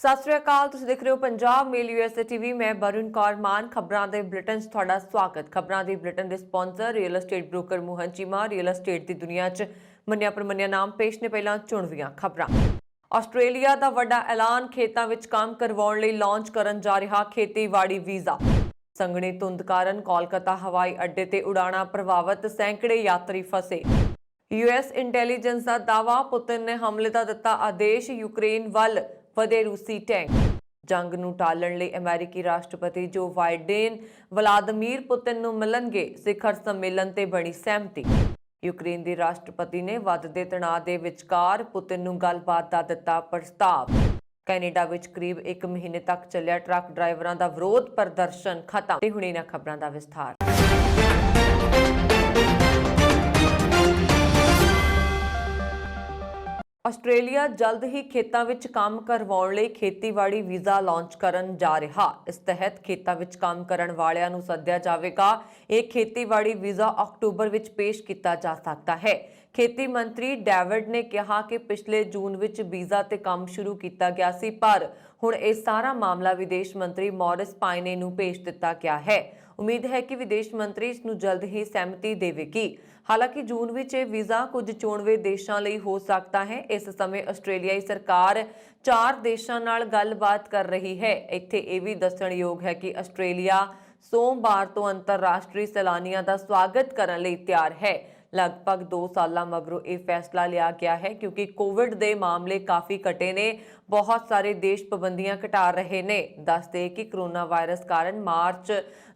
ਸਤਿ ਸ਼੍ਰੀ ਅਕਾਲ। ਤੁਸੀਂ ਦੇਖ ਰਹੇ ਹੋ ਪੰਜਾਬ ਮੇਲ USA TV। ਮੈਂ ਬरुण कौर मान। ਖਬਰਾਂ ਦੇ ਬੁਲੇਟਿਨ 'ਚ ਤੁਹਾਡਾ ਸਵਾਗਤ। ਖਬਰਾਂ ਦੀ ਬੁਲੇਟਿਨ ਦੇ sponsor real estate broker Mohan Cheema. Real estate ਦੀ ਦੁਨੀਆ 'ਚ ਮੰਨਿਆ ਪ੍ਰਮੰਨਿਆ ਨਾਮ ਪੇਸ਼ ਨੇ। ਪਹਿਲਾਂ ਚੁਣਵੀਆਂ ਖਬਰਾਂ। ਆਸਟ੍ਰੇਲੀਆ ਦਾ ਵੱਡਾ ਐਲਾਨ, ਖੇਤਾਂ ਵਿੱਚ ਕੰਮ ਕਰਵਾਉਣ ਲਈ ਲਾਂਚ ਕਰਨ ਜਾ ਰਿਹਾ ਖੇਤੀਬਾੜੀ ਵੀਜ਼ਾ। ਸੰਘਣੀ ਧੁੰਦ ਕਾਰਨ ਕੋਲਕਾਤਾ ਹਵਾਈ ਅੱਡੇ ਤੇ ਉਡਾਣਾਂ ਪ੍ਰਭਾਵਿਤ, ਸੈਂਕੜੇ ਯਾਤਰੀ ਫਸੇ। US ਇੰਟੈਲੀਜੈਂਸ ਦਾ ਦਾਅਵਾ, ਪੁਤਿਨ ਨੇ ਹਮਲੇ ਦਾ ਦਿੱਤਾ ਆਦੇਸ਼। ਯੂਕਰੇਨ ਵੱਲ ਵਧੇ ਰੂਸੀ ਟੈਂਕ। ਜੰਗ ਨੂੰ ਟਾਲਣ ਲਈ ਅਮਰੀਕੀ ਰਾਸ਼ਟਰਪਤੀ ਜੋ ਬਾਈਡਨ ਵਲਾਦੀਮੀਰ ਪੁਤਿਨ ਨੂੰ ਮਿਲਣਗੇ। ਸਿਖਰ ਸੰਮੇਲਨ ਤੇ ਬਣੀ ਸਹਿਮਤੀ। ਯੂਕਰੇਨ ਦੇ ਰਾਸ਼ਟਰਪਤੀ ਨੇ ਵੱਧਦੇ ਤਣਾਅ ਦੇ ਵਿਚਕਾਰ ਪੁਤਿਨ ਨੂੰ ਗੱਲਬਾਤ ਦਾ ਦਿੱਤਾ ਪ੍ਰਸਤਾਵ। ਕੈਨੇਡਾ ਵਿੱਚ ਕਰੀਬ 1 ਮਹੀਨੇ ਤੱਕ ਚੱਲਿਆ ਟਰੱਕ ਡਰਾਈਵਰਾਂ ਦਾ ਵਿਰੋਧ ਪ੍ਰਦਰਸ਼ਨ ਖਤਮ। ਤੇ ਹੁਣ ਇਹਨਾਂ ਖਬਰਾਂ ਦਾ ਵਿਸਥਾਰ। ਆਸਟ੍ਰੇਲੀਆ ਜਲਦ ਹੀ ਖੇਤਾਂ ਵਿੱਚ ਕੰਮ ਕਰਵਾਉਣ ਲਈ ਖੇਤੀਬਾੜੀ ਵੀਜ਼ਾ ਲਾਂਚ ਕਰਨ ਜਾ ਰਿਹਾ। ਇਸ ਤਹਿਤ ਖੇਤਾਂ ਵਿੱਚ ਕੰਮ ਕਰਨ ਵਾਲਿਆਂ ਨੂੰ ਸੱਦਿਆ ਜਾਵੇਗਾ। ਇਹ ਖੇਤੀਬਾੜੀ ਵੀਜ਼ਾ ਅਕਤੂਬਰ ਵਿੱਚ ਪੇਸ਼ ਕੀਤਾ ਜਾ ਸਕਦਾ ਹੈ। ਖੇਤੀ ਮੰਤਰੀ ਡੇਵਿਡ ਨੇ ਕਿਹਾ ਕਿ ਪਿਛਲੇ ਜੂਨ ਵਿੱਚ ਵੀਜ਼ਾ ਤੇ ਕੰਮ ਸ਼ੁਰੂ ਕੀਤਾ ਗਿਆ ਸੀ, ਪਰ ਹੁਣ ਇਹ ਸਾਰਾ ਮਾਮਲਾ ਵਿਦੇਸ਼ ਮੰਤਰੀ ਮੌਰਿਸ ਪਾਇਨੇ ਨੂੰ ਭੇਜ ਦਿੱਤਾ ਗਿਆ ਹੈ। ਉਮੀਦ ਹੈ ਕਿ ਵਿਦੇਸ਼ ਮੰਤਰੀ ਇਸ ਨੂੰ ਜਲਦ ਹੀ ਸਹਿਮਤੀ ਦੇਵੇਗੀ। ਹਾਲਾਂਕਿ ਜੂਨ ਵਿੱਚ ਇਹ ਵੀਜ਼ਾ ਕੁਝ ਚੋਣਵੇਂ ਦੇਸ਼ਾਂ ਲਈ ਹੋ ਸਕਦਾ ਹੈ। ਇਸ ਸਮੇਂ ਆਸਟ੍ਰੇਲੀਆਈ ਸਰਕਾਰ 4 ਦੇਸ਼ਾਂ ਨਾਲ ਗੱਲਬਾਤ ਕਰ ਰਹੀ ਹੈ। ਇੱਥੇ ਇਹ ਵੀ ਦੱਸਣਯੋਗ ਹੈ ਕਿ ਆਸਟ੍ਰੇਲੀਆ ਸੋਮਵਾਰ ਤੋਂ ਅੰਤਰਰਾਸ਼ਟਰੀ ਸੈਲਾਨੀਆਂ ਦਾ ਸਵਾਗਤ ਕਰਨ ਲਈ ਤਿਆਰ ਹੈ। ਲਗਭਗ 2 ਸਾਲਾਂ ਮਗਰੋਂ ਇਹ ਫੈਸਲਾ ਲਿਆ ਗਿਆ ਹੈ ਕਿਉਂਕਿ ਕੋਵਿਡ ਦੇ ਮਾਮਲੇ ਕਾਫੀ ਘਟੇ ਨੇ। ਬਹੁਤ ਸਾਰੇ ਦੇਸ਼ ਪਾਬੰਦੀਆਂ ਘਟਾ ਰਹੇ ਨੇ। ਦੱਸਦੇ ਕਿ ਕਰੋਨਾ ਵਾਇਰਸ ਕਾਰਨ ਮਾਰਚ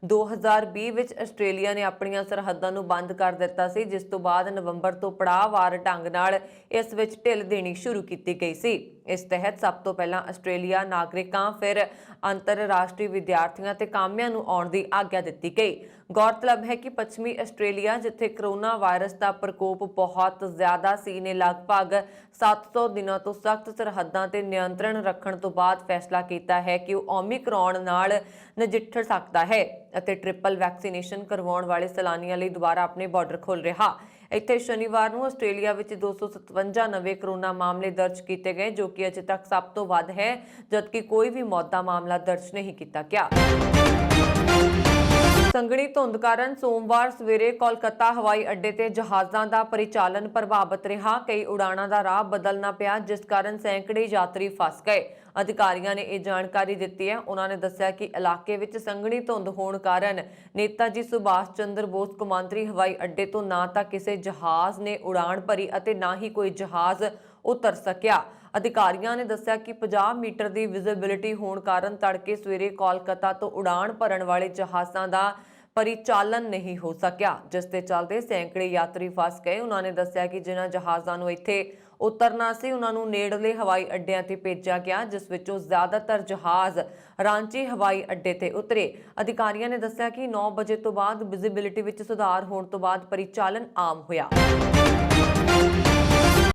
2020 ਵਿੱਚ ਆਸਟ੍ਰੇਲੀਆ ਨੇ ਆਪਣੀਆਂ ਸਰਹੱਦਾਂ ਨੂੰ ਬੰਦ ਕਰ ਦਿੱਤਾ ਸੀ, ਜਿਸ ਤੋਂ ਬਾਅਦ ਨਵੰਬਰ ਤੋਂ ਪੜਾਅਵਾਰ ਢੰਗ ਨਾਲ ਇਸ ਵਿੱਚ ਢਿੱਲ ਦੇਣੀ ਸ਼ੁਰੂ ਕੀਤੀ ਗਈ ਸੀ। ਇਸ ਤਹਿਤ ਸਭ ਤੋਂ ਪਹਿਲਾਂ ਆਸਟ੍ਰੇਲੀਆ ਨਾਗਰਿਕਾਂ, ਫਿਰ ਅੰਤਰਰਾਸ਼ਟਰੀ ਵਿਦਿਆਰਥੀਆਂ ਤੇ ਕਾਮਿਆਂ ਨੂੰ ਆਉਣ ਦੀ ਆਗਿਆ ਦਿੱਤੀ ਗਈ। ਗੌਰਤਲਬ ਹੈ ਕਿ ਪੱਛਮੀ ਆਸਟ੍ਰੇਲੀਆ, ਜਿੱਥੇ ਕਰੋਨਾ ਵਾਇਰਸ ਦਾ ਪ੍ਰਕੋਪ ਬਹੁਤ ਜ਼ਿਆਦਾ ਸੀ, ਨੇ ਲਗਭਗ 700 ਦਿਨਾਂ ਤੋਂ ਸਖਤ ਸਰਹੱਦਾਂ ਤੇ ਨਿਯੰਤਰਣ ਰੱਖਣ ਤੋਂ ਬਾਅਦ ਫੈਸਲਾ ਕੀਤਾ ਹੈ ਕਿ ਉਹ ਓਮਿਕਰੌਨ ਨਾਲ ਨਜਿੱਠ ਸਕਦਾ ਹੈ ਅਤੇ ਟ੍ਰਿਪਲ ਵੈਕਸੀਨੇਸ਼ਨ ਕਰਵਾਉਣ ਵਾਲੇ ਸੈਲਾਨੀਆਂ ਲਈ ਦੁਬਾਰਾ ਆਪਣੇ ਬਾਰਡਰ ਖੋਲ੍ਹ ਰਿਹਾ। ਇੱਥੇ ਸ਼ਨੀਵਾਰ ਨੂੰ ਆਸਟ੍ਰੇਲੀਆ ਵਿੱਚ 257 ਨਵੇਂ ਕਰੋਨਾ ਮਾਮਲੇ ਦਰਜ ਕੀਤੇ ਗਏ, ਜੋ ਕਿ ਅਜੇ ਤੱਕ ਸਭ ਤੋਂ ਵੱਧ ਹੈ, ਜਦਕਿ ਕੋਈ ਵੀ ਮੌਤ ਦਾ ਮਾਮਲਾ ਦਰਜ ਨਹੀਂ ਕੀਤਾ ਗਿਆ। ਸੰਘਣੀ ਧੁੰਦ ਕਾਰਨ ਸੋਮਵਾਰ ਸਵੇਰੇ ਕੋਲਕਾਤਾ ਹਵਾਈ ਅੱਡੇ ਤੇ ਜਹਾਜ਼ਾਂ ਦਾ ਪਰਿਚਾਲਨ ਪ੍ਰਭਾਵਿਤ ਰਿਹਾ। ਕਈ ਉਡਾਣਾਂ ਦਾ ਰਾਹ ਬਦਲਣਾ ਪਿਆ, ਜਿਸ ਕਾਰਨ ਸੈਂਕੜੇ ਯਾਤਰੀ ਫਸ ਗਏ। ਅਧਿਕਾਰੀਆਂ ਨੇ ਇਹ ਜਾਣਕਾਰੀ ਦਿੱਤੀ ਹੈ। ਉਹਨਾਂ ਨੇ ਦੱਸਿਆ ਕਿ ਇਲਾਕੇ ਵਿੱਚ ਸੰਘਣੀ ਧੁੰਦ ਹੋਣ ਕਾਰਨ ਨੇਤਾਜੀ ਸੁਭਾਸ਼ ਚੰਦਰ ਬੋਸ ਕੌਮਾਂਤਰੀ ਹਵਾਈ ਅੱਡੇ ਤੋਂ ਨਾ ਤਾਂ ਕਿਸੇ ਜਹਾਜ਼ ਨੇ ਉਡਾਣ ਭਰੀ ਅਤੇ ਨਾ ਹੀ ਕੋਈ ਜਹਾਜ਼ ਉਤਰ ਸਕਿਆ। ਅਧਿਕਾਰੀਆਂ ਨੇ ਦੱਸਿਆ ਕਿ 50 ਮੀਟਰ ਦੀ ਵਿਜ਼ਿਬਿਲਿਟੀ ਹੋਣ ਕਾਰਨ ਤੜਕੇ ਸਵੇਰੇ ਕੋਲਕਾਤਾ ਤੋਂ ਉਡਾਣ ਭਰਨ ਵਾਲੇ ਜਹਾਜ਼ਾਂ ਦਾ ਪਰਿਚਾਲਨ ਨਹੀਂ ਹੋ ਸਕਿਆ, ਜਿਸ ਦੇ ਚੱਲਦੇ ਸੈਂਕੜੇ ਯਾਤਰੀ ਫਸ ਗਏ। ਉਹਨਾਂ ਨੇ ਦੱਸਿਆ ਕਿ ਜਿਨ੍ਹਾਂ ਜਹਾਜ਼ਾਂ ਨੂੰ ਇੱਥੇ ਉਤਰਨਾ ਸੀ, ਉਹਨਾਂ ਨੂੰ ਨੇੜਲੇ ਹਵਾਈ ਅੱਡਿਆਂ ਤੇ ਭੇਜਿਆ ਗਿਆ, ਜਿਸ ਵਿੱਚੋਂ ਜ਼ਿਆਦਾਤਰ ਜਹਾਜ਼ ਰਾਂਚੀ ਹਵਾਈ ਅੱਡੇ ਤੇ ਉਤਰੇ। ਅਧਿਕਾਰੀਆਂ ਨੇ ਦੱਸਿਆ ਕਿ 9 ਵਜੇ ਤੋਂ ਬਾਅਦ ਵਿਜ਼ਿਬਿਲਿਟੀ ਵਿੱਚ ਸੁਧਾਰ ਹੋਣ ਤੋਂ ਬਾਅਦ ਪਰਿਚਾਲਨ ਆਮ ਹੋਇਆ।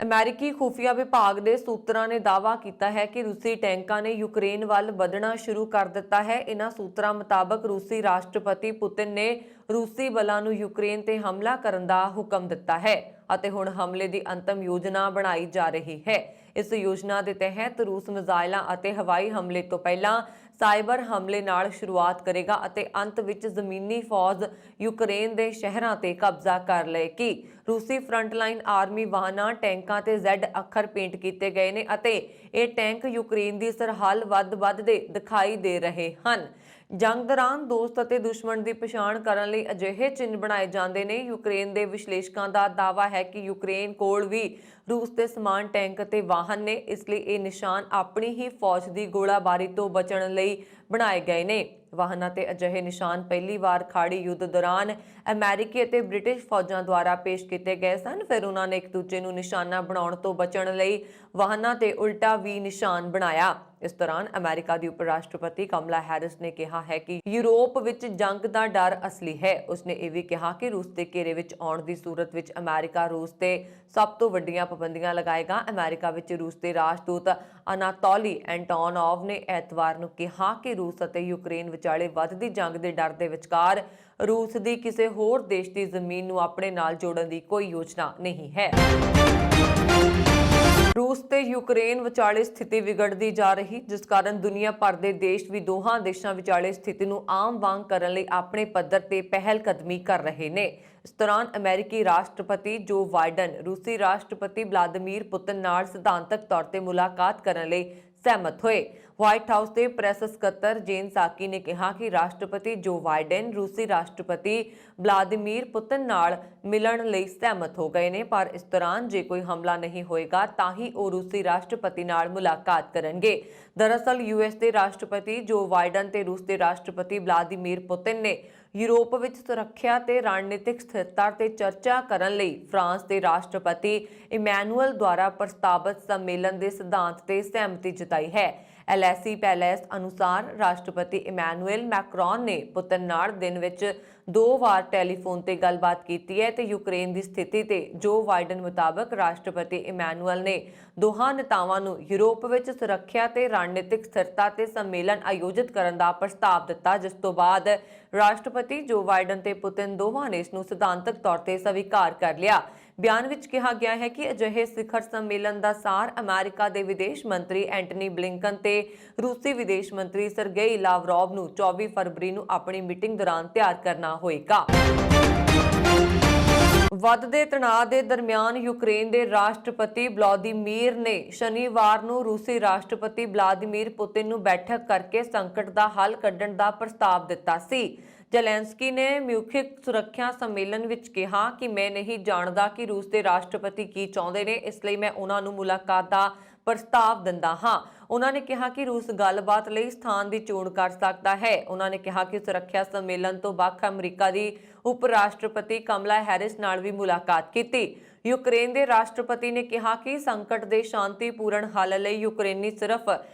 ਅਮਰੀਕੀ ਖੁਫੀਆ ਵਿਭਾਗ ਦੇ ਸੂਤਰਾਂ ਨੇ ਦਾਅਵਾ ਕੀਤਾ ਹੈ ਕਿ ਰੂਸੀ ਟੈਂਕਾਂ ਨੇ ਯੂਕਰੇਨ ਵੱਲ ਵਧਣਾ ਸ਼ੁਰੂ ਕਰ ਦਿੱਤਾ ਹੈ। ਇਨ੍ਹਾਂ ਸੂਤਰਾਂ ਮੁਤਾਬਕ ਰੂਸੀ ਰਾਸ਼ਟਰਪਤੀ ਪੁਤਿਨ ਨੇ ਰੂਸੀ ਬਲਾਂ ਨੂੰ ਯੂਕਰੇਨ ਤੇ ਹਮਲਾ ਕਰਨ ਦਾ ਹੁਕਮ ਦਿੱਤਾ ਹੈ ਅਤੇ ਹੁਣ ਹਮਲੇ ਦੀ ਅੰਤਮ ਯੋਜਨਾ ਬਣਾਈ ਜਾ ਰਹੀ ਹੈ। ਇਸ ਯੋਜਨਾ ਦੇ ਤਹਿਤ ਰੂਸ ਮਿਜ਼ਾਈਲਾਂ ਅਤੇ ਹਵਾਈ ਹਮਲੇ ਤੋਂ ਪਹਿਲਾਂ ਸਾਈਬਰ ਹਮਲੇ ਨਾਲ ਸ਼ੁਰੂਆਤ ਕਰੇਗਾ ਅਤੇ ਅੰਤ ਵਿੱਚ ਜ਼ਮੀਨੀ ਫੌਜ ਯੂਕਰੇਨ ਦੇ ਸ਼ਹਿਰਾਂ ਤੇ ਕਬਜ਼ਾ ਕਰ ਲਏਗੀ। ਰੂਸੀ ਫਰੰਟਲਾਈਨ ਆਰਮੀ ਵਾਹਨਾਂ, ਟੈਂਕਾਂ ਤੇ Z ਅੱਖਰ ਪੇਂਟ ਕੀਤੇ ਗਏ ਨੇ ਅਤੇ ਇਹ ਟੈਂਕ ਯੂਕਰੇਨ ਦੀ ਸਰਹੱਦ ਵੱਧਦੇ ਦਿਖਾਈ ਦੇ ਰਹੇ ਹਨ। ਜੰਗ ਦੌਰਾਨ ਦੋਸਤ ਅਤੇ ਦੁਸ਼ਮਣ ਦੀ ਪਛਾਣ ਕਰਨ ਲਈ ਅਜਿਹੇ ਚਿੰਨ੍ਹ ਬਣਾਏ ਜਾਂਦੇ ਨੇ। ਯੂਕਰੇਨ ਦੇ ਵਿਸ਼ਲੇਸ਼ਕਾਂ ਦਾ ਦਾਅਵਾ ਹੈ ਕਿ ਯੂਕਰੇਨ ਕੋਲ ਵੀ ਰੂਸ ਦੇ ਸਮਾਨ ਟੈਂਕ ਅਤੇ ਵਾਹਨ ਨੇ, ਇਸ ਲਈ ਇਹ ਨਿਸ਼ਾਨ ਆਪਣੀ ਹੀ ਫੌਜ ਦੀ ਗੋਲਾਬਾਰੀ ਤੋਂ ਬਚਣ ਲਈ ਬਣਾਏ ਗਏ ਨੇ। ਵਾਹਨਾਂ ਤੇ ਅਜਿਹੇ ਨਿਸ਼ਾਨ ਪਹਿਲੀ ਵਾਰ ਖਾੜੀ ਯੁੱਧ ਦੌਰਾਨ ਅਮਰੀਕੀ ਅਤੇ ਬ੍ਰਿਟਿਸ਼ ਫੌਜਾਂ ਦੁਆਰਾ ਪੇਸ਼ ਕੀਤੇ ਗਏ ਸਨ। ਫਿਰ ਉਹਨਾਂ ਨੇ ਇੱਕ ਦੂਜੇ ਨੂੰ ਨਿਸ਼ਾਨਾ ਬਣਾਉਣ ਤੋਂ ਬਚਣ ਲਈ ਵਾਹਨਾਂ ਤੇ ਉਲਟਾ ਵੀ ਨਿਸ਼ਾਨ ਬਣਾਇਆ। ਇਸ ਦੌਰਾਨ ਅਮਰੀਕਾ ਦੀ ਉਪ ਰਾਸ਼ਟਰਪਤੀ ਕਮਲਾ ਹੈਰਿਸ ਨੇ ਕਿਹਾ ਹੈ ਕਿ ਯੂਰਪ ਵਿੱਚ ਜੰਗ ਦਾ ਡਰ ਅਸਲੀ ਹੈ। ਉਸਨੇ ਇਹ ਵੀ ਕਿਹਾ ਕਿ ਰੂਸ ਦੇ ਘੇਰੇ ਵਿੱਚ ਆਉਣ ਦੀ ਸੂਰਤ ਵਿੱਚ ਅਮਰੀਕਾ ਰੂਸ ਤੇ ਸਭ ਤੋਂ ਵੱਡੀਆਂ ਪਾਬੰਦੀਆਂ ਲਗਾਏਗਾ। ਅਮਰੀਕਾ ਵਿੱਚ ਰੂਸ ਦੇ ਰਾਜਦੂਤ ਅਨਾਤੋਲੀ ਐਂਟੋਨੋਵ ਨੇ ਐਤਵਾਰ ਨੂੰ ਕਿਹਾ ਕਿ ਰੂਸ ਅਤੇ ਯੂਕਰੇਨ ਵਿਚਾਲੇ ਵੱਧਦੀ ਜੰਗ ਦੇ ਡਰ ਦੇ ਵਿਚਕਾਰ ਰੂਸ ਦੀ ਕਿਸੇ ਹੋਰ ਦੇਸ਼ ਦੀ ਜ਼ਮੀਨ ਨੂੰ ਆਪਣੇ ਨਾਲ ਜੋੜਨ ਦੀ ਕੋਈ ਯੋਜਨਾ ਨਹੀਂ ਹੈ। रूस ਤੇ ਯੂਕਰੇਨ ਵਿਚਾਲੇ ਸਥਿਤੀ ਵਿਗੜਦੀ ਜਾ ਰਹੀ, ਜਿਸ ਕਾਰਨ ਦੁਨੀਆ ਭਰ ਦੇ ਦੇਸ਼ ਵੀ ਦੋਹਾਂ ਦੇਸ਼ਾਂ ਵਿਚਾਲੇ ਸਥਿਤੀ ਨੂੰ ਆਮ ਵਾਂਗ ਕਰਨ ਲਈ ਆਪਣੇ ਪੱਧਰ ਤੇ ਪਹਿਲ ਕਦਮੀ ਕਰ ਰਹੇ ਨੇ। ਇਸ ਦੌਰਾਨ ਅਮਰੀਕੀ ਰਾਸ਼ਟਰਪਤੀ ਜੋ ਬਾਈਡਨ ਰੂਸੀ ਰਾਸ਼ਟਰਪਤੀ ਵਲਾਦੀਮੀਰ ਪੁਤਿਨ ਨਾਲ ਸਿਧਾਂਤਕ ਤੌਰ ਤੇ ਮੁਲਾਕਾਤ ਕਰਨ ਲਈ सहमत हुए। व्हाइट हाउस के प्रेस ਸਕੱਤਰ जेन साकी ने कहा कि राष्ट्रपति जो बाइडेन रूसी राष्ट्रपति ਵਲਾਦੀਮੀਰ पुतिन नाल मिलन ਲਈ सहमत हो गए ने, पर इस दौरान जे कोई हमला नहीं होएगा ਤਾਂ ही ਉਹ रूसी राष्ट्रपति नाल मुलाकात करनगे। दरअसल यूएस के राष्ट्रपति जो बाइडन ते रूस के राष्ट्रपति ਵਲਾਦੀਮੀਰ पुतिन ने यूरोप ਵਿੱਚ ਸੁਰੱਖਿਆ ਤੇ ਰਣਨੀਤਿਕ ਸਥਿਰਤਾ ਤੇ ਚਰਚਾ ਕਰਨ ਲਈ ਫਰਾਂਸ ਦੇ ਰਾਸ਼ਟਰਪਤੀ ਇਮੈਨੂਅਲ ਦੁਆਰਾ ਪ੍ਰਸਤਾਵਿਤ ਸੰਮੇਲਨ ਦੇ ਸਿਧਾਂਤ ਤੇ ਸਹਿਮਤੀ ਜਤਾਈ ਹੈ। एलएसी पैलेस अनुसार राष्ट्रपति इमैनुअल मैक्रोन ने पुतिन नाल दिन विच 2 वार टैलीफोन ते गलबात की है ते यूक्रेन की स्थिति ते जो बाइडन मुताबिक राष्ट्रपति इमैनुअल ने दोहां नेतावां नूं यूरोप विच सुरੱਖਿਆ ते रणनीतिक स्थिरता ते सम्मेलन आयोजित करन दा प्रस्ताव दिता, जिस तो बाद राष्ट्रपति जो बाइडन ते पुतिन दोवां ने इस नूं सिद्धांतक तौर ते स्वीकार कर लिया। ਬਿਆਨ ਵਿੱਚ ਕਿਹਾ ਗਿਆ ਹੈ ਕਿ ਅਜਿਹੇ ਸਿਖਰ ਸੰਮੇਲਨ ਦਾ ਸਾਰ ਅਮਰੀਕਾ ਦੇ ਵਿਦੇਸ਼ ਮੰਤਰੀ ਐਂਟਨੀ ਬਲਿੰਕਨ ਤੇ ਰੂਸੀ ਵਿਦੇਸ਼ ਮੰਤਰੀ ਸਰਗੇਈ ਲਾਵਰੋਵ ਨੂੰ 24 ਫਰਵਰੀ ਨੂੰ ਆਪਣੀ ਮੀਟਿੰਗ ਦੌਰਾਨ ਤਿਆਰ ਕਰਨਾ ਹੋਏਗਾ। ਵੱਧਦੇ ਤਣਾਅ ਦੇ ਦਰਮਿਆਨ ਯੂਕਰੇਨ ਦੇ ਰਾਸ਼ਟਰਪਤੀ ਵਲਾਦੀਮੀਰ ਨੇ ਸ਼ਨੀਵਾਰ ਨੂੰ ਰੂਸੀ ਰਾਸ਼ਟਰਪਤੀ ਵਲਾਦੀਮੀਰ ਪੁਤਿਨ ਨੂੰ ਬੈਠਕ ਕਰਕੇ ਸੰਕਟ ਦਾ ਹੱਲ ਕੱਢਣ ਦਾ ਪ੍ਰਸਤਾਵ ਦਿੱਤਾ ਸੀ। ਜ਼ੈਲੈਂਸਕੀ ਨੇ ਮਿਊਨਿਖ ਸੁਰੱਖਿਆ ਸੰਮੇਲਨ ਵਿੱਚ ਕਿਹਾ ਕਿ ਮੈਂ ਨਹੀਂ ਜਾਣਦਾ ਕਿ ਰੂਸ ਦੇ ਰਾਸ਼ਟਰਪਤੀ ਕੀ ਚਾਹੁੰਦੇ ਨੇ, ਇਸ ਲਈ ਮੈਂ ਉਹਨਾਂ ਨੂੰ ਮੁਲਾਕਾਤ ਦਾ ਪ੍ਰਸਤਾਵ ਦਿੰਦਾ ਹਾਂ। ਉਹਨਾਂ ਨੇ ਕਿਹਾ ਕਿ ਰੂਸ ਗੱਲਬਾਤ ਲਈ ਸਥਾਨ ਦੀ ਚੋਣ ਕਰ ਸਕਦਾ ਹੈ। ਉਹਨਾਂ ਨੇ ਕਿਹਾ ਕਿ ਸੁਰੱਖਿਆ ਸੰਮੇਲਨ ਤੋਂ ਵੱਖ ਅਮਰੀਕਾ ਦੀ ਉਪ ਰਾਸ਼ਟਰਪਤੀ ਕਮਲਾ ਹੈਰਿਸ ਨਾਲ ਵੀ ਮੁਲਾਕਾਤ ਕੀਤੀ। यूक्रेन के राष्ट्रपति ने कहा कि संकट के शांतिपूर्ण हल लई यूक्रेनी सिर्फ